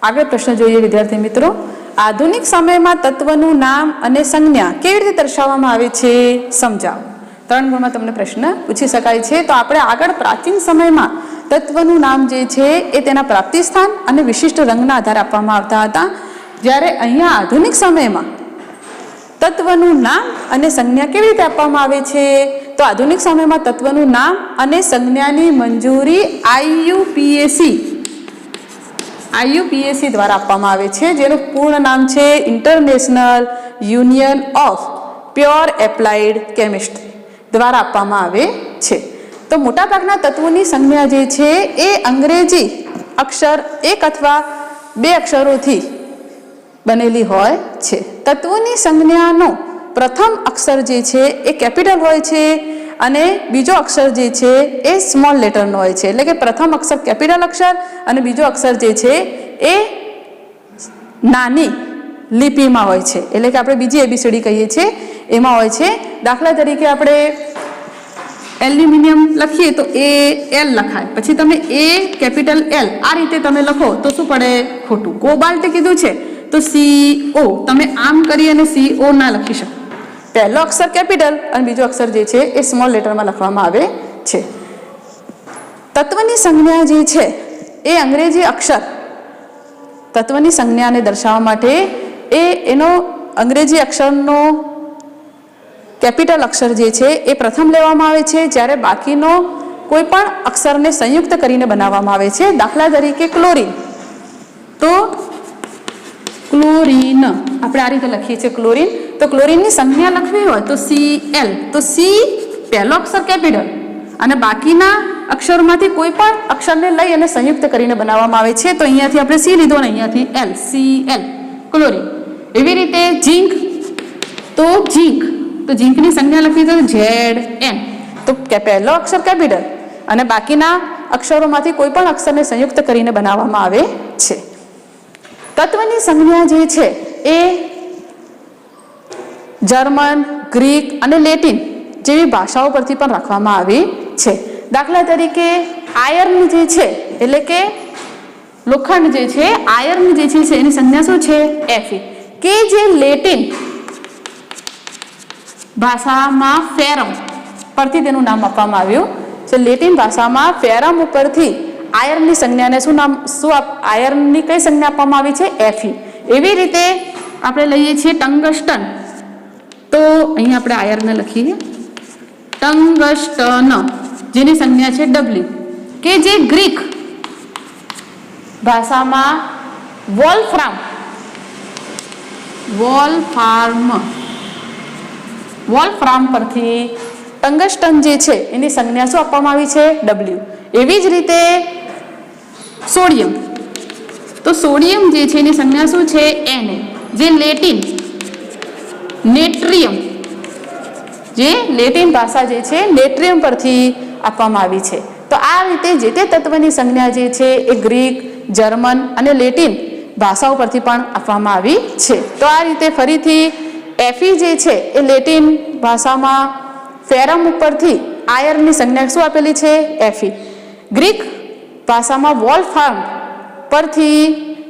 આગળ પ્રશ્ન જોઈએ વિદ્યાર્થી મિત્રો, આધુનિક સમયમાં તત્વનું નામ અને સંજ્ઞા કેવી રીતે દર્શાવવામાં આવે છે સમજાવો. 3 ગુણમાં તમને પ્રશ્ન પૂછી શકાય છે. તો આપણે આગળ પ્રાચીન સમયમાં તત્વનું નામ જે છે એ તેના પ્રાપ્તિ સ્થાન અને વિશિષ્ટ રંગના આધારે આપવામાં આવતા હતા, જ્યારે અહીંયા આધુનિક સમયમાં તત્વનું નામ અને સંજ્ઞા કેવી રીતે આપવામાં આવે છે. તો આધુનિક સમયમાં તત્વનું નામ અને સંજ્ઞાની મંજૂરી IUPAC દ્વારા આપવામાં આવે છે, જેનું પૂર્ણ નામ છે international union of pure applied chemistry દ્વારા આપવામાં આવે છે. તો મોટાભાગના તત્વોની સંજ્ઞા જે છે એ અંગ્રેજી અક્ષર 1 અથવા 2 અક્ષરોથી બનેલી હોય છે. તત્વોની સંજ્ઞાનો પ્રથમ અક્ષર જે છે એ કેપિટલ હોય છે અને બીજો અક્ષર જે છે એ સ્મોલ લેટરનો હોય છે. એટલે કે પ્રથમ અક્ષર કેપિટલ અક્ષર અને બીજો અક્ષર જે છે એ નાની લિપિમાં હોય છે. એટલે કે આપણે બીજી ABCD કહીએ છીએ એમાં હોય છે. દાખલા તરીકે આપણે એલ્યુમિનિયમ લખીએ તો AL લખાય, પછી તમે A કેપિટલ L આ રીતે તમે લખો તો શું પડે? ખોટું. કોબાલ્ટ કીધું છે તો CO તમે આમ કરી અને CO ના લખી શકો. પહેલો અક્ષર કેપિટલ અને બીજો અક્ષર જે છે એ સ્મોલ લેટરમાં લખવામાં આવે છે. તત્વની સંજ્ઞા જે છે એ અંગ્રેજી અક્ષર તત્વની સંજ્ઞાને દર્શાવવા માટે એનો અંગ્રેજી અક્ષરનો કેપિટલ અક્ષર જે છે એ પ્રથમ લેવામાં આવે છે, જ્યારે બાકીનો કોઈ પણ અક્ષરને સંયુક્ત કરીને બનાવવામાં આવે છે. દાખલા તરીકે ક્લોરીન, તો ક્લોરીન આપણે આ રીતે લખીએ છીએ ક્લોરીન. તો ક્લોરીનની સંજ્ઞા લખવી હોય તો Cl, તો C પહેલો અક્ષર કેપિટલ અને બાકીના અક્ષરમાંથી કોઈ પણ અક્ષરને લઈ અને સંયુક્ત કરીને બનાવવામાં આવે છે. તો અહીંયાથી આપણે C લીધો અને અહીંયાથી L, Cl ક્લોરીન. એવી રીતે ઝીંક, તો ઝીંકની સંજ્ઞા લખવી તો Zn, તો પહેલો અક્ષર કેપિટલ અને બાકીના અક્ષરોમાંથી કોઈ પણ અક્ષરને સંયુક્ત કરીને બનાવવામાં આવે છે. તત્વની સંજ્ઞા જે છે એ જર્મન, ગ્રીક અને લેટિન જેવી ભાષાઓ પરથી પણ રાખવામાં આવી છે. દાખલા તરીકે આયર્ન જે છે એટલે કે લોખંડ જે છે, આયર્ન જે છે એની સંજ્ઞા શું છે? Fe, કે જે લેટિન ભાષામાં ફેરમ પરથી તેનું નામ આપવામાં આવ્યું છે. લેટિન ભાષામાં ફેરમ ઉપરથી આયર્નની સંજ્ઞાને આયર્નની કઈ સંજ્ઞા આપવામાં આવી છે? Fe. એવી રીતે આપણે લઈએ છીએ ટંગસ્ટન, તો અહીંયા આપણે આયર્ન લખીએ ટંગસ્ટન, જેની સંજ્ઞા છે W, કે જે ગ્રીક ભાષામાં વોલ્ફ્રામ પરથી ટંગસ્ટન જે છે એની સંજ્ઞા શું આપવામાં આવી છે? W. એવી જ રીતે સોડિયમ, તો સોડિયમ જે છે એની સંજ્ઞા શું છે? Na. જે લેટિન ભાષા જે છે નેટ્રિયમ પરથી આપવામાં આવી છે. તો આ રીતે જે તે તત્વની સંજ્ઞા જે છે એ ગ્રીક, જર્મન અને લેટિન ભાષાઓ પરથી પણ આપવામાં આવી છે. તો આ રીતે ફરીથી Fe જે છે એ લેટિન ભાષામાં ફેરમ ઉપરથી આયર્નની સંજ્ઞા શું આપેલી છે? Fe. ગ્રીક ભાષામાં વોલ્ફ્રામ પરથી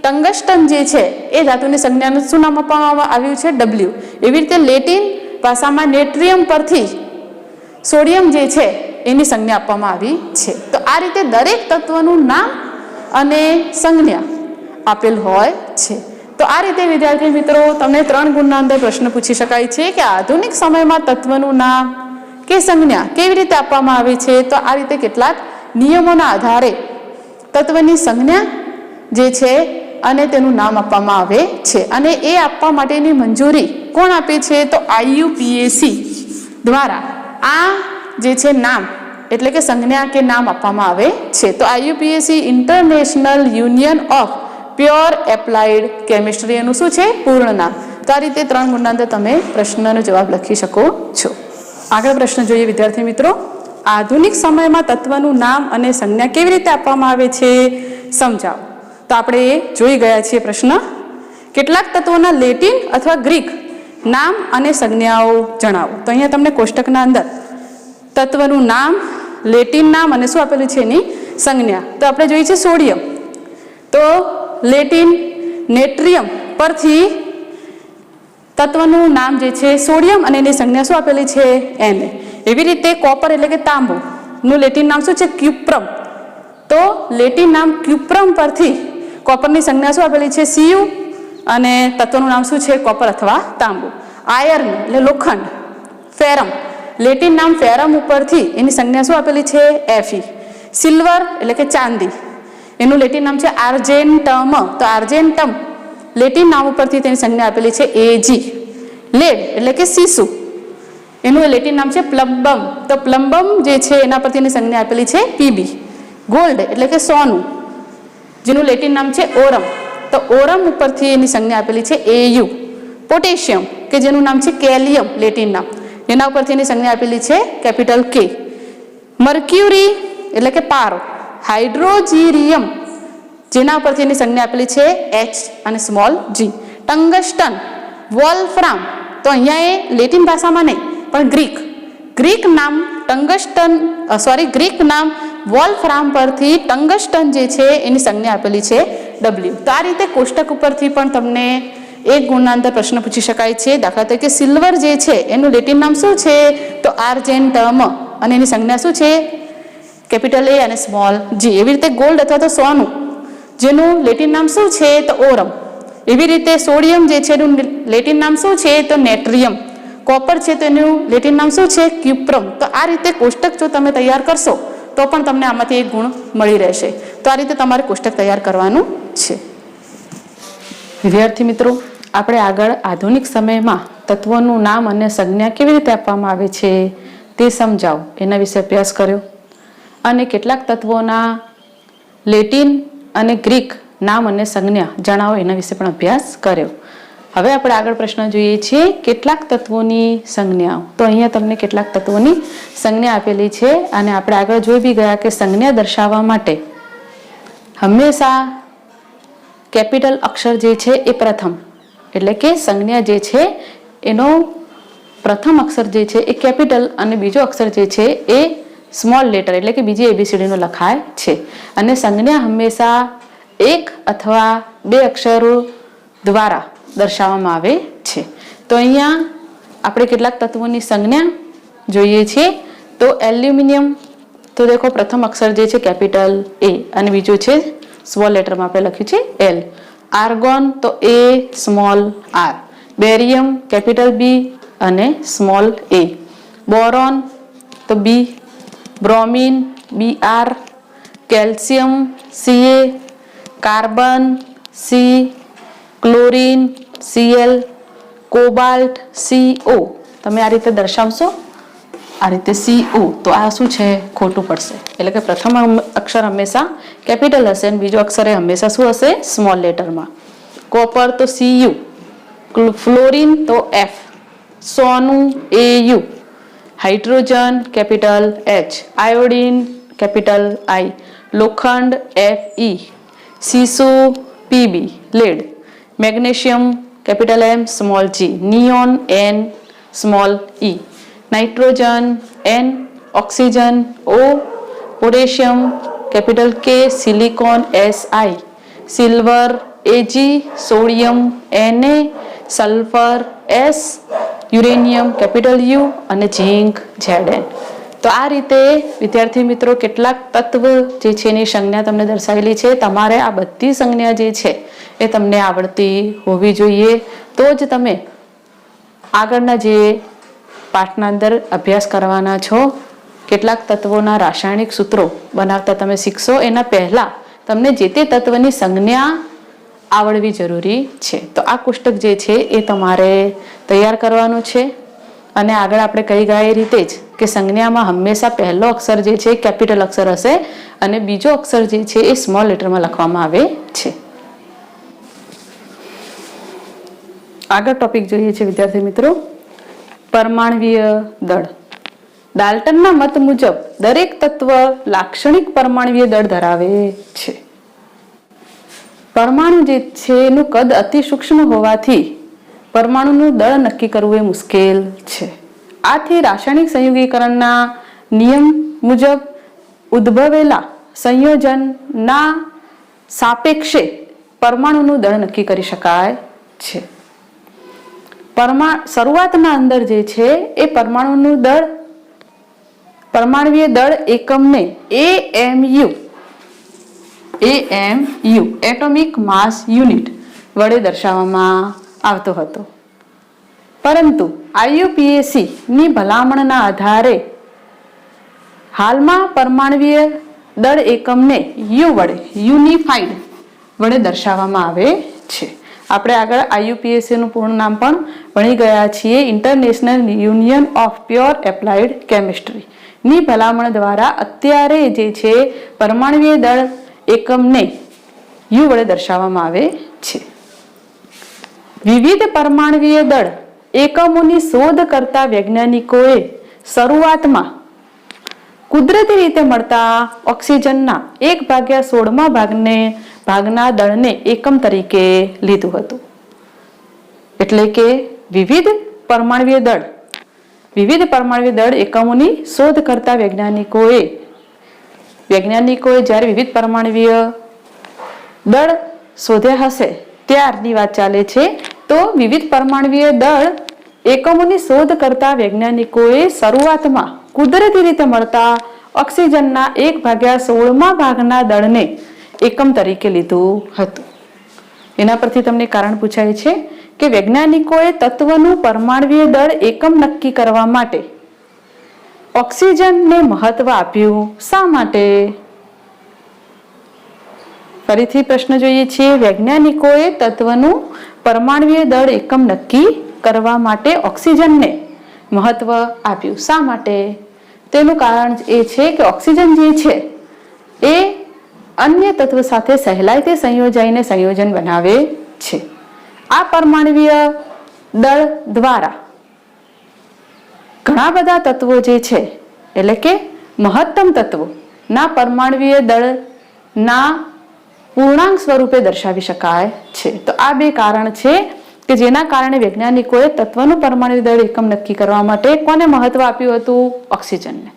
ટંગસ્ટન જે છે એ ધાતુની સંજ્ઞાનું શું નામ આપવામાં આવ્યું છે? W. એવી રીતે લેટિન ભાષામાં નેટ્રિયમ પરથી સોડિયમ જે છે એની સંજ્ઞા આપવામાં આવી છે. તો આ રીતે દરેક તત્વનું નામ અને સંજ્ઞા આપેલ હોય છે. તો આ રીતે વિદ્યાર્થી મિત્રો તમને 3 ગુણના અંદર પ્રશ્ન પૂછી શકાય છે કે આધુનિક સમયમાં તત્વનું નામ કે સંજ્ઞા કેવી રીતે આપવામાં આવે છે. તો આ રીતે કેટલાક નિયમોના આધારે તત્વની સંજ્ઞા જે છે અને તેનું નામ આપવામાં આવે છે, અને એ આપવા માટેની મંજૂરી કોણ આપે છે? તો IUPAC દ્વારા આ જે છે નામ એટલે કે સંજ્ઞા કે નામ આપવામાં આવે છે. તો IUPAC international union of pure applied chemistry એનું શું છે? પૂર્ણ નામ. તો આ રીતે 3 ગુણના અંદર તમે પ્રશ્નનો જવાબ લખી શકો છો. આગળ પ્રશ્ન જોઈએ વિદ્યાર્થી મિત્રો, આધુનિક સમયમાં તત્વનું નામ અને સંજ્ઞા કેવી રીતે આપવામાં આવે છે સમજાવો. તો આપણે જોઈ ગયા છીએ પ્રશ્ન. કેટલાક તત્વોના લેટિન અથવા ગ્રીક નામ અને સંજ્ઞાઓ જણાવો. તો અહીંયા તમને કોષ્ટકના અંદર તત્વનું નામ, લેટિન નામ અને શું આપેલું છે એની સંજ્ઞા. તો આપણે જોઈએ છે સોડિયમ, તો લેટિન નેટ્રિયમ પરથી તત્વનું નામ જે છે સોડિયમ અને એની સંજ્ઞા શું આપેલી છે Na. એવી રીતે કોપર એટલે કે તાંબુ નું લેટિન નામ શું છે ક્યુપ્રમ. તો લેટિન નામ ક્યુપ્રમ પરથી કોપરની સંજ્ઞા શું આપેલી છે Cu અને તત્વનું નામ શું છે કોપર અથવા તાંબુ. આયર્ન એટલે લોખંડ ફેરમ લેટિન નામ ફેરમ ઉપરથી એની સંજ્ઞા શું આપેલી છે Fe. સિલ્વર એટલે કે ચાંદી એનું લેટિન નામ છે આર્જેન્ટમ. તો આર્જેન્ટમ લેટિન નામ ઉપરથી તેની સંજ્ઞા આપેલી છે Ag. લેડ એટલે કે સીસુ એનું લેટિન નામ છે પ્લમ્બમ. તો પ્લમ્બમ જે છે એના પરથી એની સંજ્ઞા આપેલી છે Pb. ગોલ્ડ એટલે કે સોનું જેનું લેટિન નામ છે ઓરમ. તો ઓરમ ઉપરથી એની સંજ્ઞા આપેલી છે Au. પોટેશિયમ કે જેનું નામ છે કેલિયમ લેટિન નામ એના ઉપરથી એની સંજ્ઞા આપેલી છે કેપિટલ K. મર્ક્યુરી એટલે કે પારો. હાઇડ્રોજીરિયમ જેના ઉપરથી એની સંજ્ઞા આપેલી છે H અને સ્મોલ g. ટંગસ્ટન વોલ્ફ્રામ તો અહીંયા એ લેટિન ભાષામાં નહીં પણ ગ્રીક નામ ટંગસ્ટન ગ્રીક નામ વોલ્ફ્રામ પરથી ટંગસ્ટન જે છે એની સંજ્ઞા આપેલી છે W. તો આ રીતે કોષ્ટક ઉપરથી પણ તમને એક ગુણના અંદર પ્રશ્ન પૂછી શકાય છે. દાખલા તરીકે સિલ્વર જે છે એનું લેટિન નામ શું છે તો આર્જેન્ટમ અને એની સંજ્ઞા શું છે કેપિટલ A અને સ્મોલ g. એવી રીતે ગોલ્ડ અથવા તો સોનું જેનું લેટિન નામ શું છે તો ઓરમ. એવી રીતે સોડિયમ જે છે એનું લેટિન નામ શું છે તો નેટ્રિયમ. કોપર છે તો એનું લેટિન નામ શું છે ક્યુપ્રમ. તો આ રીતે કોષ્ટક જો તમે તૈયાર કરશો તો પણ તમને આમાંથી એક ગુણ મળી રહેશે. તો આ રીતે તમારે કોષ્ટક તૈયાર કરવાનું છે. વિદ્યાર્થી મિત્રો, આપણે આગળ આધુનિક સમયમાં તત્વોનું નામ અને સંજ્ઞા કેવી રીતે આપવામાં આવે છે તે સમજાવો એના વિશે અભ્યાસ કર્યો અને કેટલાક તત્વોના લેટિન અને ગ્રીક નામ અને સંજ્ઞા જણાવો એના વિશે પણ અભ્યાસ કર્યો. હવે આપણે આગળ પ્રશ્ન જોઈએ છીએ કેટલાક તત્વોની સંજ્ઞાઓ. તો અહીંયા તમને કેટલાક તત્વોની સંજ્ઞા આપેલી છે અને આપણે આગળ જોઈ બી ગયા કે સંજ્ઞા દર્શાવવા માટે હંમેશા કેપિટલ અક્ષર જે છે એ પ્રથમ એટલે કે સંજ્ઞા જે છે એનો પ્રથમ અક્ષર જે છે એ કેપિટલ અને બીજો અક્ષર જે છે એ સ્મોલ લેટર એટલે કે બીજી ABCD નો લખાય છે. અને સંજ્ઞા હંમેશા એક અથવા બે અક્ષરો દ્વારા દર્શાવવામાં આવે છે. તો અહીંયા આપણે કેટલાક તત્વોની સંજ્ઞા જોઈએ છીએ. તો એલ્યુમિનિયમ તો દેખો પ્રથમ અક્ષર જે છે કેપિટલ A અને બીજું છે સ્મોલ લેટરમાં આપણે લખ્યું છે L. આર્ગોન તો A small r. Barium capital B અને સ્મોલ a. બોરોન તો B. Bromine Br. Calcium Ca. Carbon C. Chlorine Cl. Cobalt CO. તમે આ રીતે દર્શાવશો આ રીતે CO તો આ શું છે ખોટું પડશે. એટલે કે પ્રથમ અક્ષર હંમેશા કેપિટલ હશે અને બીજો અક્ષર એ હંમેશા શું હશે સ્મોલ લેટરમાં. કોપર તો Cu. ફ્લોરિન તો F. સોનું Au. Hydrogen capital H. Iodine capital I. લોખંડ Fe. સીસુ Pb. Lead. Magnesium capital M small g. Neon N small e. Nitrogen N. Oxygen O. Potassium capital K. Silicon Si. Silver Ag. Sodium Na. Sulphur S. Uranium capital U અને ઝીંક Zn. તો આ રીતે વિદ્યાર્થી મિત્રો કેટલાક તત્વ જે છે એની સંજ્ઞા તમને દર્શાવેલી છે. તમારે આ બધી સંજ્ઞા જે છે એ તમને આવડતી હોવી જોઈએ તો જ તમે આગળના જે પાઠના અંદર અભ્યાસ કરવાના છો. કેટલાક તત્વોના રાસાયણિક સૂત્રો બનાવતા તમે શીખશો એના પહેલા તમને જે તે તત્વની સંજ્ઞા આવડવી જરૂરી છે. તો આ કોષ્ટક જે છે એ તમારે તૈયાર કરવાનું છે અને આગળ આપણે કહી ગયા એ રીતે જ કે સંજ્ઞામાં હંમેશા પહેલો અક્ષર જે છે કેપિટલ અક્ષર હશે અને બીજો અક્ષર જે છે એ સ્મોલ લેટરમાં લખવામાં આવે છે. આગળ ટોપિક જોઈએ છે વિદ્યાર્થી મિત્રો પરમાણ્વીય દળ. ડાલ્ટનના મત મુજબ દરેક તત્વ લાક્ષણિક પરમાણ્વીય દળ ધરાવે છે. પરમાણુ જે છે એનું કદ અતિ સૂક્ષ્મ હોવાથી પરમાણુનું દળ નક્કી કરવું એ મુશ્કેલ છે. આથી રાસાયણિક સંયોગીકરણના નિયમ મુજબ ઉદ્ભવેલા સંયોજનના સાપેક્ષે પરમાણુનું દળ નક્કી કરી શકાય છે. શરૂઆતના અંદર જે છે એ પરમાણુવીય દળ એકમને AMU એટોમિક માસ યુનિટ વડે દર્શાવવામાં આવતો હતો. પરંતુ IUPAC ની ભલામણના આધારે હાલમાં પરમાણુવીય દળ એકમને U વડે યુનિફાઈડ વડે દર્શાવવામાં આવે છે. આપણે આગળ IUPAC નું પૂર્ણ નામ પણ ભણી ગયા છીએ, international union of pure applied chemistry ની ભલામણ દ્વારા અત્યારે જે છે પરમાણુવીય દળ એકમને U વડે દર્શાવવામાં આવે છે. વિવિધ પરમાણુવીય દળ એકમોની શોધ કરતા વૈજ્ઞાનિકોએ શરૂઆતમાં કુદરતી રીતે મળતા ઓક્સિજનના 1/16 ભાગના દળને એકમ તરીકે લીધું હતું. એટલે કે વિવિધ પરમાણુવીય દળ એકમોની શોધ કરતા વૈજ્ઞાનિકોએ જ્યારે વિવિધ પરમાણુવીય દળ શોધ્યા હશે ત્યારની વાત ચાલે છે. તો વિવિધ પરમાણુવીય દળ એકમોની શોધ કરતા વૈજ્ઞાનિકોએ શરૂઆતમાં કુદરતી રીતે મળતા ઓક્સિજનના 1/16 ભાગના દળને એકમ તરીકે લીધું હતું. એના પરથી તમને કારણ પૂછાય છે કે વૈજ્ઞાનિકોએ તત્વનું પરમાણુવીય દળ એકમ નક્કી કરવા માટે ઓક્સિજનને મહત્વ આપ્યું. શા માટે? ફરીથી પ્રશ્ન જોઈએ છીએ. વૈજ્ઞાનિકોએ તત્વનું પરમાણુવીય દળ એકમ નક્કી કરવા માટે ઓક્સિજનને મહત્વ આપ્યું. શા માટે? તેનું કારણ એ છે કે ઓક્સિજન જે છે એ અન્ય તત્વ સાથે સહેલાઈથી સંયોજાઈને સંયોજન બનાવે છે. આ પરમાણુવીય દળ દ્વારા ઘણા બધા તત્વો જે છે એટલે કે મહત્તમ તત્વોના પરમાણુવીય દળના પૂર્ણાંક સ્વરૂપે દર્શાવી શકાય છે. તો આ બે કારણ છે કે જેના કારણે વૈજ્ઞાનિકોએ તત્વનું પરમાણુવીય દળ એકમ નક્કી કરવા માટે કોને મહત્વ આપ્યું હતું? ઓક્સિજનને.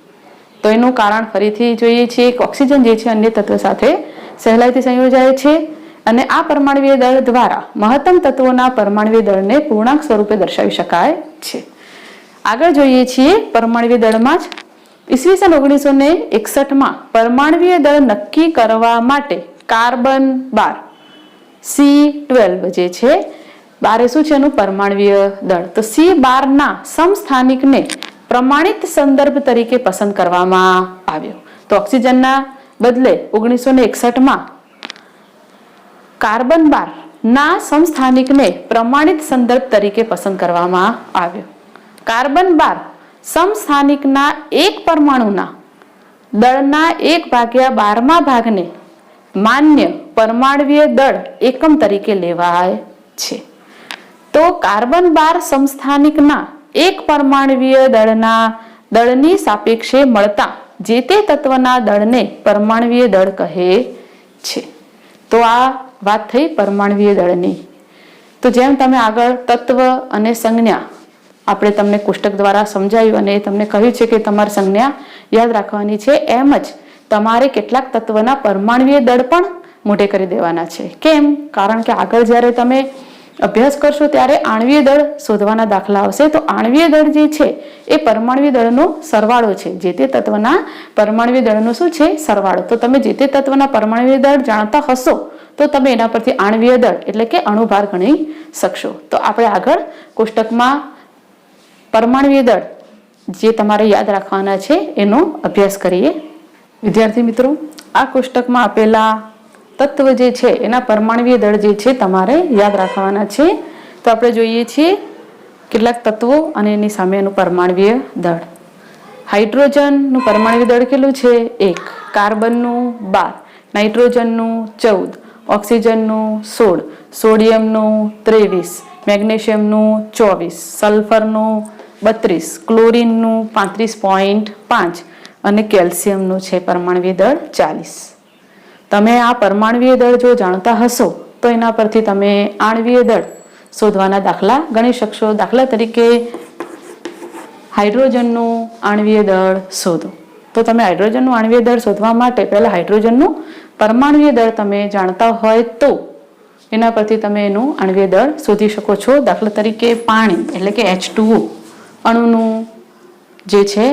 તો એનું કારણ ફરીથી જોઈએ છીએ કે ઓક્સિજન જે છે અન્ય તત્વ સાથે સહેલાઈથી સંયોજાય છે અને આ પરમાણુવીય દળ દ્વારા મહત્તમ તત્વોના પરમાણુવીય દળને પૂર્ણાંક સ્વરૂપે દર્શાવી શકાય છે. આગળ જોઈએ છીએ પરમાણુવીય દળમાં જ ઈસવીસન 1961માં પરમાણુવીય દળ નક્કી કરવા માટે કાર્બન 12 C12 જે છે 12 શું છે એનું પરમાણુવીય દળ. તો C12 ના સમસ્થાનિકને પ્રમાણિત સંદર્ભ તરીકે પસંદ કરવામાં આવ્યો. તો ઓક્સિજનના બદલે 1961માં કાર્બન 12 ના સમસ્થાનિકને પ્રમાણિત સંદર્ભ તરીકે પસંદ કરવામાં આવ્યો. કાર્બન 12 સમસ્થાનિકના એક પરમાણુના દળના 1/12 ભાગને માન્ય પરમાણુવીય દળ એકમ તરીકે લેવાય છે. તો કાર્બન 12 સમસ્થાનિકના એક પરમાણુવીય દળની સાપેક્ષે મળતા જે તે તત્વના દળને પરમાણુવીય દળ કહે છે. તો આ વાત થઈ પરમાણુવીય દળની. તો જેમ તમે આગળ તત્વ અને સંજ્ઞા આપણે તમને કોષ્ટક દ્વારા સમજાવ્યું અને તમને કહ્યું છે કે તમારે સંજ્ઞા યાદ રાખવાની છે, એમ જ તમારે કેટલાક તત્વના પરમાણુવીય દળ પણ મોઢે કરી દેવાના છે. કેમ? કારણ કે આગળ જ્યારે તમે અભ્યાસ કરશો ત્યારે આણ્વીય દળ શોધવાના દાખલા આવશે. તો આણ્વીય દળ જે છે એ પરમાણુવીય દળનો સરવાળો છે. જે તે તત્વના પરમાણુવીય દળનો શું છે? સરવાળો. તો તમે જે તે તત્વના પરમાણુવીય દળ જાણતા હશો તો તમે એના પરથી આણ્વીય દળ એટલે કે અણુભાર ગણી શકશો. તો આપણે આગળ કોષ્ટકમાં પરમાણુવીય દળ જે તમારે યાદ રાખવાના છે એનો અભ્યાસ કરીએ. વિદ્યાર્થી મિત્રો, આ કોષ્ટકમાં આપેલા તત્વ જે છે એના પરમાણુવીય દળ જે છે તમારે યાદ રાખવાના છે. તો આપણે જોઈએ છીએ કેટલાક તત્વો અને એની સામે એનું પરમાણુવીય દળ. હાઇડ્રોજનનું પરમાણુવીય દળ કેટલું છે? 1, કાર્બનનું 12, નાઇટ્રોજનનું 14, ઓક્સિજનનું 16, સોડિયમનું 23, મેગ્નેશિયમનું 24, સલ્ફરનું 32, ક્લોરીનનું 35.5 અને કેલ્શિયમનું છે પરમાણુવીય દળ 40. તમે આ પરમાણુવીય દળ જો જાણતા હશો તો એના પરથી તમે આણ્વીય દળ શોધવાના દાખલા ગણી શકશો. દાખલા તરીકે હાઇડ્રોજનનું આણ્વીય દળ શોધો. તો તમે હાઇડ્રોજનનું આણ્વીય દળ શોધવા માટે પહેલા હાઇડ્રોજનનું પરમાણુવીય દળ તમે જાણતા હોય તો એના પરથી તમે એનું આણ્વીય દળ શોધી શકો છો. દાખલા તરીકે પાણી એટલે કે H2O અણુનું જે છે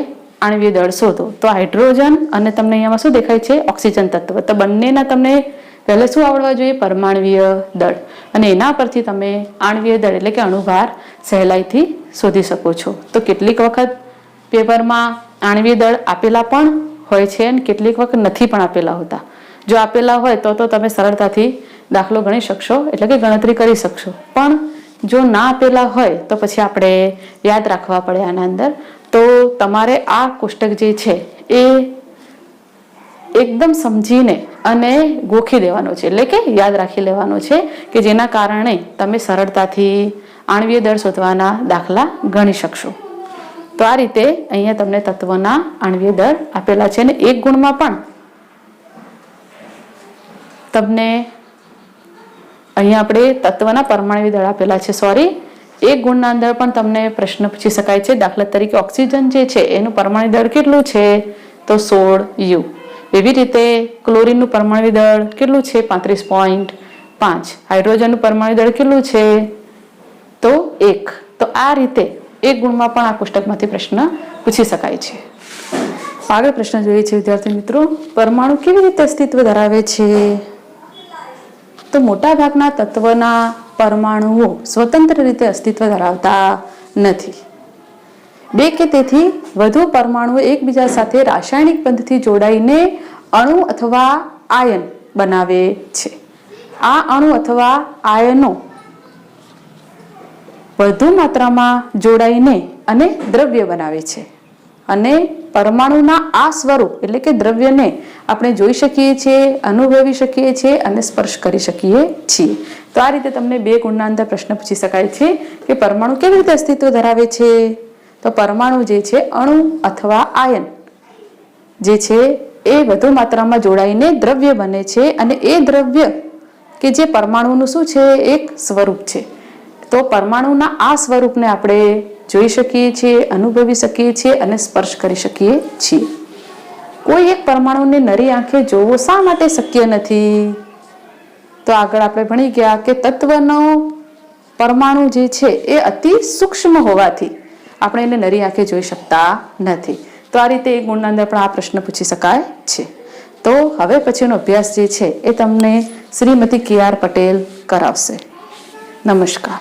આણ્વીય દળ શોધો તો હાઇડ્રોજન અને તમને અહીંયામાં શું દેખાય છે? ઓક્સિજન તત્વ. તો બંનેના તમને પહેલા શું આવડવા જોઈએ? પરમાણ્વીય દળ. અને એના પરથી તમે આણ્વીય દળ એટલે કે અણુભાર સહેલાઈથી શોધી શકો છો. તો કેટલીક વખત પેપરમાં આણ્વીય દળ આપેલા પણ હોય છે અને કેટલીક વખત નથી પણ આપેલા હોતા. જો આપેલા હોય તો તમે સરળતાથી દાખલો ગણી શકશો એટલે કે ગણતરી કરી શકશો. પણ જો ના આપેલા હોય તો પછી આપણે યાદ રાખવા પડે આના અંદર. તો તમારે આ કોષ્ટક જે છે એ એકદમ સમજીને અને ગોખી દેવાનો છે એટલે કે યાદ રાખી લેવાનો છે કે જેના કારણે તમે સરળતાથી આણ્વીય દળ શોધવાના દાખલા ગણી શકશો. તો આ રીતે અહીંયા તમને તત્વના આણ્વીય દળ આપેલા છે અને એક ગુણમાં પણ તમને અહીંયા આપણે તત્વના પરમાણ્વીય દળ આપેલા છે. એક ગુણના અંદર પણ તમને પ્રશ્ન પૂછી શકાય છે. દાખલા તરીકે ઓક્સિજન જે છે એનું પરમાણ્વીય દળ કેટલું છે? તો 16U. એવી રીતે ક્લોરીનનું પરમાણ્વીય દળ કેટલું છે? 35.5. હાઇડ્રોજનનું પરમાણ્વીય દળ કેટલું છે? તો 1. તો આ રીતે એક ગુણમાં પણ આ કોષ્ટકમાંથી પ્રશ્ન પૂછી શકાય છે. આગળ પ્રશ્ન જોઈએ છે વિદ્યાર્થી મિત્રો, પરમાણુ કેવી રીતે અસ્તિત્વ ધરાવે છે? તો મોટા ભાગના તત્વના પરમાણુઓ સ્વતંત્ર રીતે અસ્તિત્વ ધરાવતા નથી. બે કે તેથી વધુ પરમાણુઓ એકબીજા સાથે રાસાયણિક પદ્ધતિથી જોડાઈને અણુ અથવા આયન બનાવે છે. આ અણુ અથવા આયનો વધુ માત્રામાં જોડાઈને અને દ્રવ્ય બનાવે છે. અને પરમાણુના આ સ્વરૂપ એટલે કે દ્રવ્યને આપણે જોઈ શકીએ છીએ, અનુભવી શકીએ છીએ અને સ્પર્શ કરી શકીએ છીએ. તો આ રીતે તમને 2 ગુણના અંદર પ્રશ્ન પૂછી શકાય છે કે પરમાણુ કેવી રીતે અસ્તિત્વ ધરાવે છે? તો પરમાણુ જે છે અણુ અથવા આયન જે છે એ વધુ માત્રામાં જોડાઈને દ્રવ્ય બને છે અને એ દ્રવ્ય કે જે પરમાણુનું શું છે? એક સ્વરૂપ છે. તો પરમાણુના આ સ્વરૂપને આપણે જોઈ શકીએ છીએ, અનુભવી શકીએ છીએ અને સ્પર્શ કરી શકીએ છીએ. કોઈ એક પરમાણુને નરી આંખે જોવો શા માટે શક્ય નથી? તો આગળ આપણે ભણી ગયા કે તત્વનો પરમાણુ જે છે એ અતિ સૂક્ષ્મ હોવાથી આપણે એને નરી આંખે જોઈ શકતા નથી. તો આ રીતે એક ગુણના અંદર પણ આ પ્રશ્ન પૂછી શકાય છે. તો હવે પછીનો અભ્યાસ જે છે એ તમને શ્રીમતી KR પટેલ કરાવશે. નમસ્કાર.